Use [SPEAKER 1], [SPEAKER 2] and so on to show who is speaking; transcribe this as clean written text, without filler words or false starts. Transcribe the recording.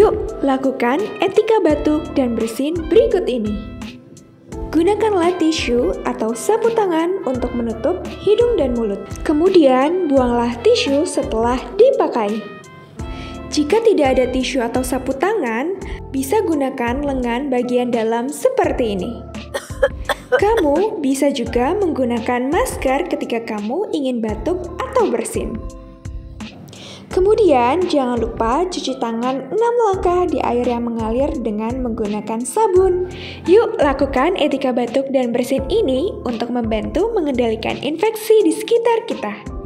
[SPEAKER 1] Yuk, lakukan etika batuk dan bersin berikut ini. Gunakanlah tisu atau sapu tangan untuk menutup hidung dan mulut. Kemudian, buanglah tisu setelah dipakai. Jika tidak ada tisu atau sapu tangan, bisa gunakan lengan bagian dalam seperti ini. Kamu bisa juga menggunakan masker ketika kamu ingin batuk atau bersin. Kemudian, jangan lupa cuci tangan 6 langkah di air yang mengalir dengan menggunakan sabun. Yuk, lakukan etika batuk dan bersin ini untuk membantu mengendalikan infeksi di sekitar kita.